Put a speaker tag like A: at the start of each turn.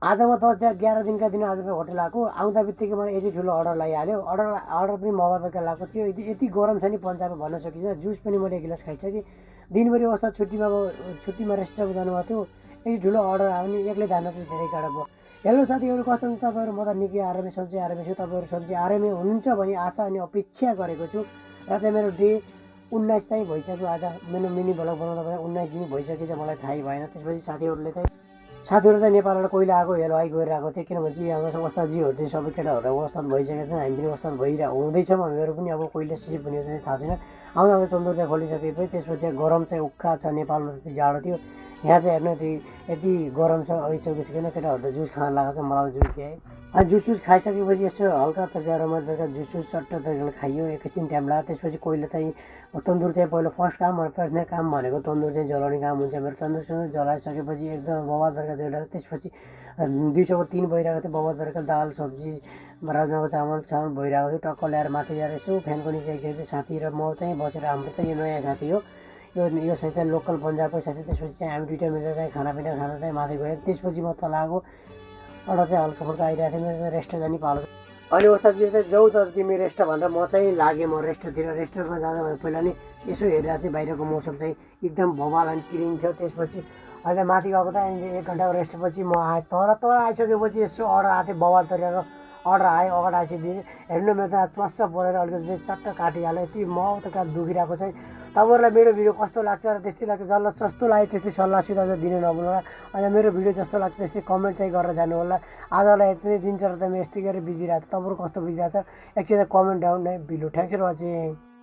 A: आज म 10-11 दिनका दिन आज म होटल आएको, आउँदा बित्तिकै मलाई यति ठुलो अर्डर लगाइहाल्यो। अर्डर पनि मावा तरकारी लगाएको थियो। यति गरम छ नि पन्जाबमा भन्न सकिन्छ। जुस पनि मैले 1 गिलास खाइसकेँ। दिनभरि अवस्था छुट्टीमा रेस्टुरेन्टमा जानुभएको थियो। यति ठुलो अर्डर आयो भने एक्लै जान चाहिँ धेरै गाह्रो भयो। हेलो साथीहरू, कस्तो हुनुहुन्छ तपाईँहरू? म त निकै आरामै सन्चै आरामै छु। तपाईँहरू सन्चै आरामै हुनुहुन्छ भने आशा अनि अपेक्षा गरेको छु। र चाहिँ मेरो डे 19 चाहिँ भइसक्यो। आज मेरो मिनी भ्लग बनाउँदा 19 दिन भइसकेछ, मलाई थाहै भएन। त्यसपछि साथीहरू चाहिँ नेपालबाट कोही आएको हेलो हाई गरिरहेको थियो। किनभने चाहिँ हाम्रो वस्तादजीहरू चाहिँ सबै केटाहरू वस्ताद भइसकेको छ, हामी पनि वस्ताद हुँदैछौँ। हामीहरू पनि अब कहिले सिप हुने चाहिँ थाहा छैन। आउँदा तन्दुर चाहिँ खोलिसकेपछि त्यसपछि गरम चाहिँ उक्का छ। नेपालमा त्यति जाडो थियो, यहाँ चाहिँ हेर्नु यति गरम छ। आइसकिसकेन, केटाहरू त जुस खान लागेको छ। मलाई जुस दिएँ। अनि जुस खाइसकेपछि यसो हल्का तरकारी रमाइलो तरकारी जुस चट्ट तरिकाले खाइयो। एकैछिन टाइम लाग्यो। त्यसपछि कोहीले चाहिँ तन्दुर चाहिँ पहिलो फर्स्ट काम भनेको तन्दुर चाहिँ जलाउने काम हुन्छ मेरो। तन्दुरसँग जलाइसकेपछि एकदम बवाल तरकारी जलाएर त्यसपछि 203 भइरहेको थियो। बवाल तरकारी, दाल, सब्जी, राजमाको चामल भइरहेको थियो। टक्क ल्याएर माथि ल्याएर यसो फ्यानको निचे चाहिँ साथी र म चाहिँ बसेर, हाम्रो चाहिँ यो नयाँ साथी हो, यो साथी चाहिँ लोकल पन्जाबको साथी। त्यसपछि चाहिँ हामी दुइटा मिलेर चाहिँ खानापिना खाना चाहिँ माथि गयो। त्यसपछि म तल आएको। अर्डर चाहिँ हल्का फुल्का आइरहेको थियो। मेरो रेस्ट जाने पालो। अनि वस्तादजी चाहिँ जाउँ त तिमी रेस्ट भनेर म चाहिँ लागेँ। म रेस्टतिर रेस्टुरेन्टमा जाँदा पहिला नि यसो हेरेर चाहिँ बाहिरको मौसम चाहिँ एकदम भवाल अनि क्लिन थियो। त्यसपछि अहिले माथि गएको त 1 घन्टाको रेस्टपछि म आएँ। तर आइसकेपछि यसो अर्डर आएको थियो। बवाल तरिकाको अर्डर आयो। अगाडि आइसकिदिएँ। हेर्नु मेरो त प्लस्स परेर अलिकति चट्ट काटिहाल्यो। यति माउ त कहाँ दुखिरहेको चाहिँ। तपाईँहरूलाई मेरो भिडियो कस्तो लाग्छ र त्यस्तै लाग्छ, जसलाई जस्तो लाग्यो त्यस्तै सल्लाह सुझाव चाहिँ दिनु नभुल्नुहोला। अनि मेरो भिडियो जस्तो लाग्छ त्यस्तै कमेन्ट चाहिँ गरेर जानु होला। आजलाई यति दिनचर्या त म यस्तै गरेर बिजी रहेको छ। तपाईँहरू कस्तो बिजी रहेछ एकछिन कमेन्ट डाउन नै बिलो। Thanks for watching.